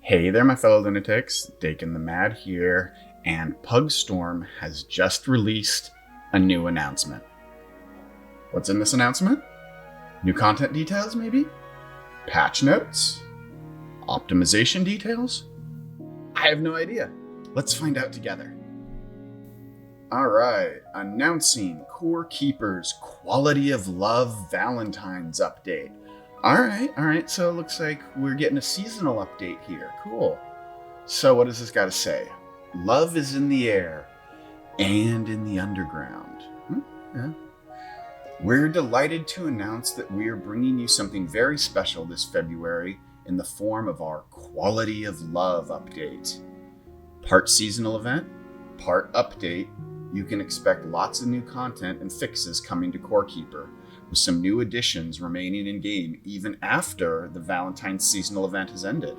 Hey there, my fellow lunatics. Dakon the Mad here, and Pugstorm has just released a new announcement. What's in this announcement? New content details, maybe? Patch notes? Optimization details? I have no idea. Let's find out together. Alright, announcing Core Keeper's Quality of Love Valentine's update. Alright, so it looks like we're getting a seasonal update here. Cool. So what does this got to say? Love is in the air and in the underground. Yeah. We're delighted to announce that we are bringing you something very special this February in the form of our Quality of Love update. Part seasonal event, part update. You can expect lots of new content and fixes coming to Core Keeper, with some new additions remaining in game even after the Valentine's seasonal event has ended.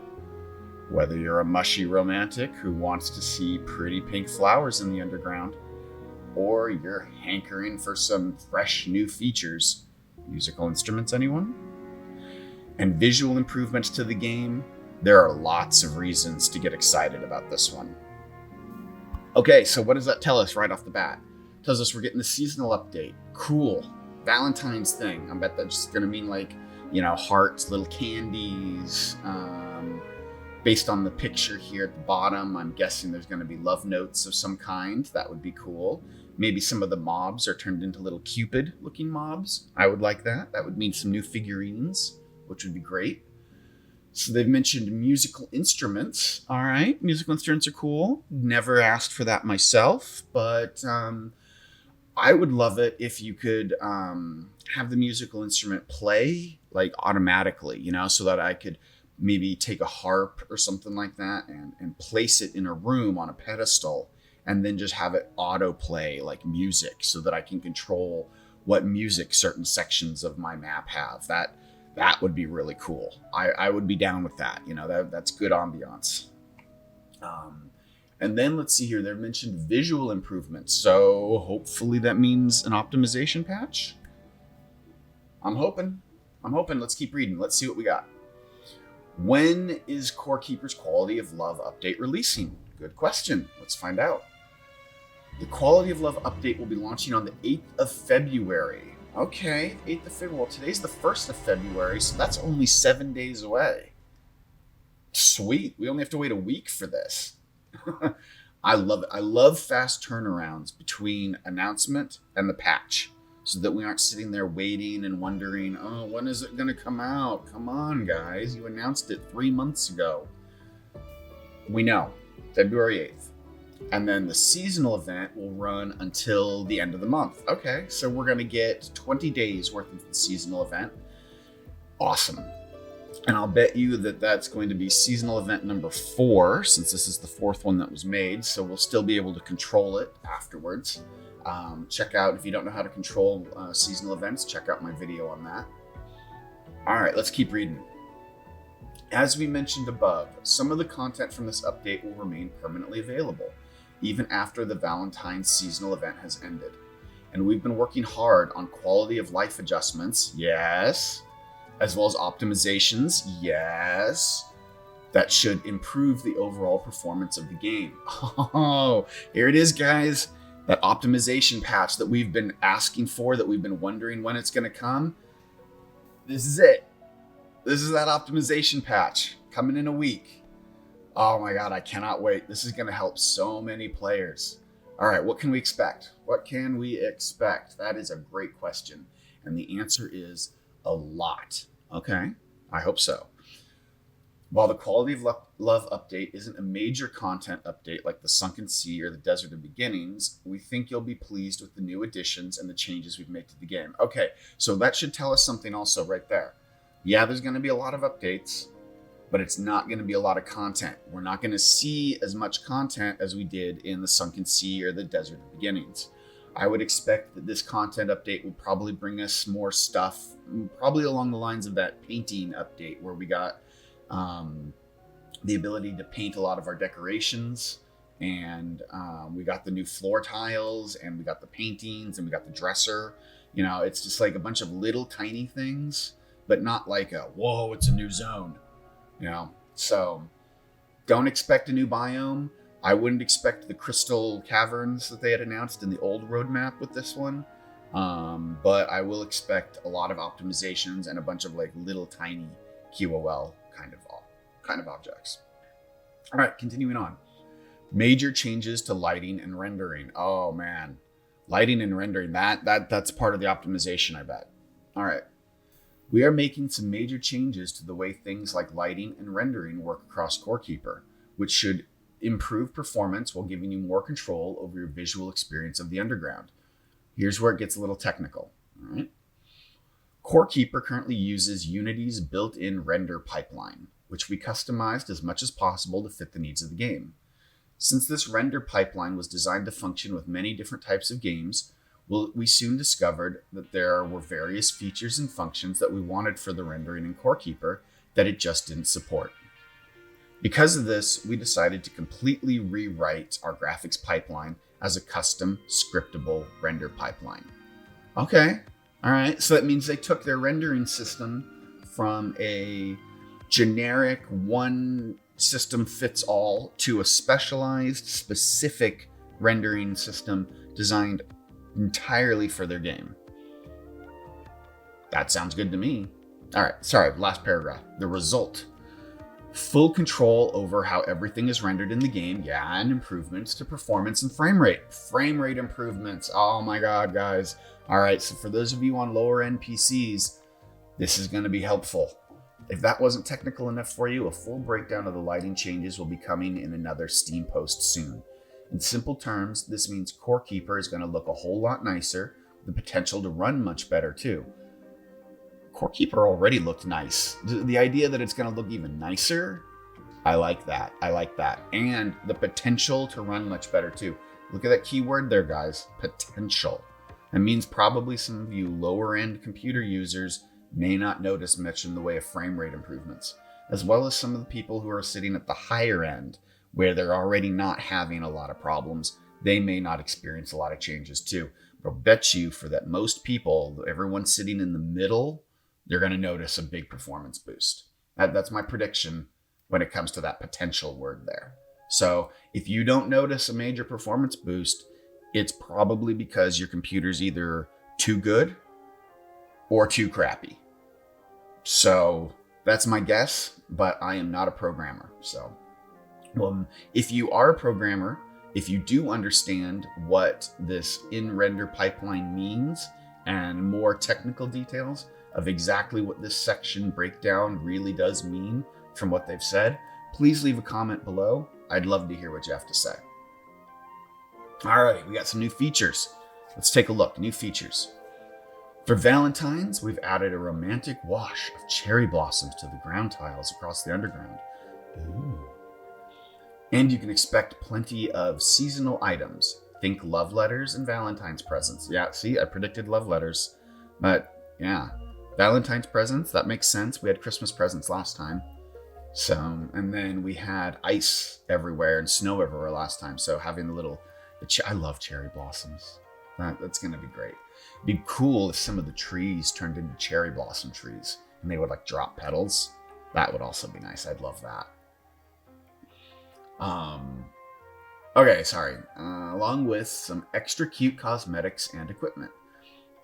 Whether you're a mushy romantic who wants to see pretty pink flowers in the underground, or you're hankering for some fresh new features, musical instruments, anyone? And visual improvements to the game, there are lots of reasons to get excited about this one. Okay, so what does that tell us right off the bat? It tells us we're getting the seasonal update. Cool. Valentine's thing. I bet that's just gonna mean hearts, little candies. Based on the picture here at the bottom, I'm guessing there's gonna be love notes of some kind. That would be cool. Maybe some of the mobs are turned into little Cupid looking mobs. I would like that. That would mean some new figurines, which would be great. So they've mentioned musical instruments. All right, musical instruments are cool. Never asked for that myself, but I would love it if you could have the musical instrument play automatically, so that I could maybe take a harp or something like that and place it in a room on a pedestal and then just have it autoplay like music so that I can control what music certain sections of my map have. That would be really cool. I would be down with that. That's good ambiance. And then let's see here. They've mentioned visual improvements. So hopefully that means an optimization patch. I'm hoping. Let's keep reading. Let's see what we got. When is Core Keeper's Quality of Love update releasing? Good question. Let's find out. The Quality of Love update will be launching on the 8th of February. Okay, 8th of February. Well, today's the 1st of February, so that's only 7 days away. Sweet. We only have to wait a week for this. I love it. I love fast turnarounds between announcement and the patch so that we aren't sitting there waiting and wondering, oh, when is it going to come out? Come on, guys. You announced it 3 months ago. We know. February 8th. And then the seasonal event will run until the end of the month. Okay, so we're going to get 20 days worth of the seasonal event. Awesome. And I'll bet you that that's going to be seasonal event number 4, since this is the 4th one that was made. So we'll still be able to control it afterwards. Check out, if you don't know how to control seasonal events, check out my video on that. All right, let's keep reading. As we mentioned above, some of the content from this update will remain permanently available, even after the Valentine's seasonal event has ended. And we've been working hard on quality of life adjustments, yes, as well as optimizations, yes, that should improve the overall performance of the game. Oh, here it is, guys. That optimization patch that we've been asking for, that we've been wondering when it's going to come. This is it. This is that optimization patch coming in a week. Oh my God, I cannot wait. This is going to help so many players. All right, what can we expect? What can we expect? That is a great question. And the answer is a lot. Okay, I hope so. While the Quality of Love update isn't a major content update like the Sunken Sea or the Desert of Beginnings, we think you'll be pleased with the new additions and the changes we've made to the game. Okay, so that should tell us something also right there. Yeah, there's going to be a lot of updates, but it's not going to be a lot of content. We're not going to see as much content as we did in the Sunken Sea or the Desert of Beginnings. I would expect that this content update will probably bring us more stuff, probably along the lines of that painting update where we got the ability to paint a lot of our decorations, and we got the new floor tiles, and we got the paintings, and we got the dresser. It's just like a bunch of little tiny things, but not like whoa, it's a new zone. So Don't expect a new biome. I wouldn't expect the crystal caverns that they had announced in the old roadmap with this one. But I will expect a lot of optimizations and a bunch of like little tiny QOL kind of objects. All right, continuing on. Major changes to lighting and rendering. Oh man, lighting and rendering, that's part of the optimization, I bet. All right. We are making some major changes to the way things like lighting and rendering work across Core Keeper, which should improve performance while giving you more control over your visual experience of the underground. Here's where it gets a little technical. All right. Core Keeper currently uses Unity's built-in render pipeline, which we customized as much as possible to fit the needs of the game. Since this render pipeline was designed to function with many different types of games, we soon discovered that there were various features and functions that we wanted for the rendering in Core Keeper that it just didn't support. Because of this, we decided to completely rewrite our graphics pipeline as a custom scriptable render pipeline. Okay, all right, so that means they took their rendering system from a generic one system fits all to a specialized, specific rendering system designed entirely for their game. That sounds good to me. All right, sorry, last paragraph. The result. Full control over how everything is rendered in the game, yeah, and improvements to performance and frame rate. Frame rate improvements. Oh my god, guys. All right, so for those of you on lower end PCs, this is going to be helpful. If that wasn't technical enough for you, a full breakdown of the lighting changes will be coming in another Steam post soon. In simple terms, this means Core Keeper is going to look a whole lot nicer, with the potential to run much better too. Core Keeper already looked nice. The idea that it's going to look even nicer, I like that. And the potential to run much better too. Look at that keyword there, guys. Potential. That means probably some of you lower end computer users may not notice much in the way of frame rate improvements, as well as some of the people who are sitting at the higher end where they're already not having a lot of problems. They may not experience a lot of changes too. But I'll bet you for that most people, everyone sitting in the middle, they're going to notice a big performance boost. That's my prediction when it comes to that potential word there. So if you don't notice a major performance boost, it's probably because your computer's either too good or too crappy. So that's my guess, but I am not a programmer. So if you are a programmer, if you do understand what this in-render pipeline means and more technical details of exactly what this section breakdown really does mean from what they've said, please leave a comment below. I'd love to hear what you have to say. All right, we got some new features. Let's take a look. New features. For Valentine's, we've added a romantic wash of cherry blossoms to the ground tiles across the underground. Ooh. And you can expect plenty of seasonal items. Think love letters and Valentine's presents. Yeah, see, I predicted love letters. But yeah, Valentine's presents, that makes sense. We had Christmas presents last time. So, and then we had ice everywhere and snow everywhere last time. So having I love cherry blossoms. That's going to be great. It'd be cool if some of the trees turned into cherry blossom trees and they would like drop petals. That would also be nice. I'd love that. Okay, sorry. Along with some extra cute cosmetics and equipment.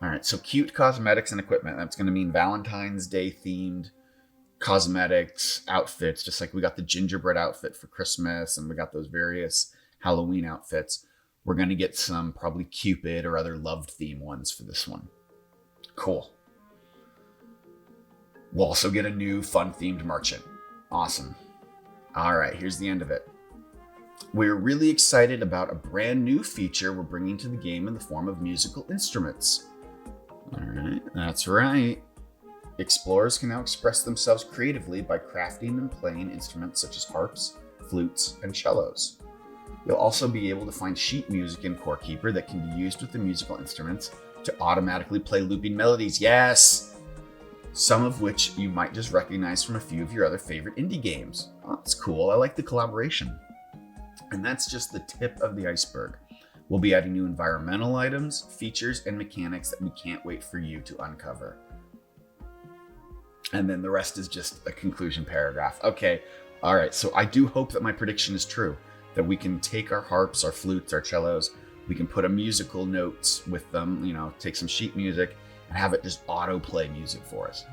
All right, so cute cosmetics and equipment. That's going to mean Valentine's Day themed cosmetics, outfits, just like we got the gingerbread outfit for Christmas and we got those various Halloween outfits. We're going to get some probably Cupid or other loved theme ones for this one. Cool. We'll also get a new fun themed merchant. Awesome. All right, here's the end of it. We're really excited about a brand new feature we're bringing to the game in the form of musical instruments. All right, that's right. Explorers can now express themselves creatively by crafting and playing instruments such as harps, flutes, and cellos. You'll also be able to find sheet music in Core Keeper that can be used with the musical instruments to automatically play looping melodies. Yes! Some of which you might just recognize from a few of your other favorite indie games. Oh, that's cool. I like the collaboration. And that's just the tip of the iceberg. We'll be adding new environmental items, features, and mechanics that we can't wait for you to uncover. And then the rest is just a conclusion paragraph. Okay, All right, so I do hope that my prediction is true, that we can take our harps, our flutes, our cellos, we can put a musical notes with them, take some sheet music and have it just autoplay music for us.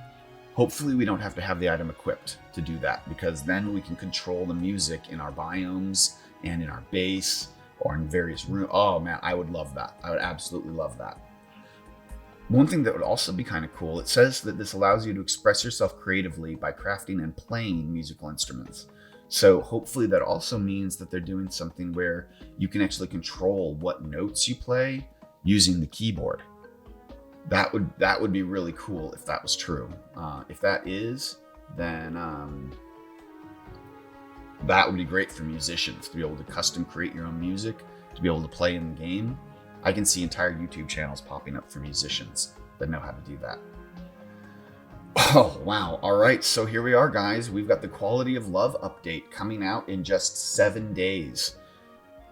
Hopefully we don't have to have the item equipped to do that, because then we can control the music in our biomes and in our base or in various rooms. Oh man, I would love that. I would absolutely love that. One thing that would also be kind of cool, it says that this allows you to express yourself creatively by crafting and playing musical instruments. So hopefully that also means that they're doing something where you can actually control what notes you play using the keyboard. That would be really cool if that was true. If that is, then that would be great for musicians to be able to custom create your own music, to be able to play in the game. I can see entire YouTube channels popping up for musicians that know how to do that. Oh, wow. All right. So here we are, guys. We've got the Quality of Love update coming out in just 7 days.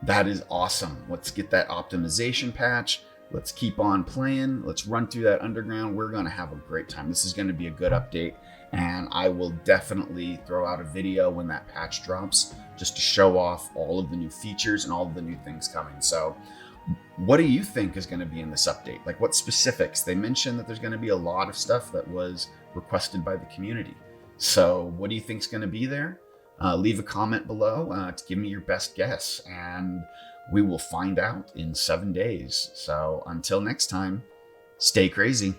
That is awesome. Let's get that optimization patch. Let's keep on playing. Let's run through that underground. We're going to have a great time. This is going to be a good update. And I will definitely throw out a video when that patch drops, just to show off all of the new features and all of the new things coming. So what do you think is going to be in this update? Like, what specifics? They mentioned that there's going to be a lot of stuff that was requested by the community. So what do you think is going to be there? Leave a comment below to give me your best guess, and we will find out in 7 days. So until next time, stay crazy.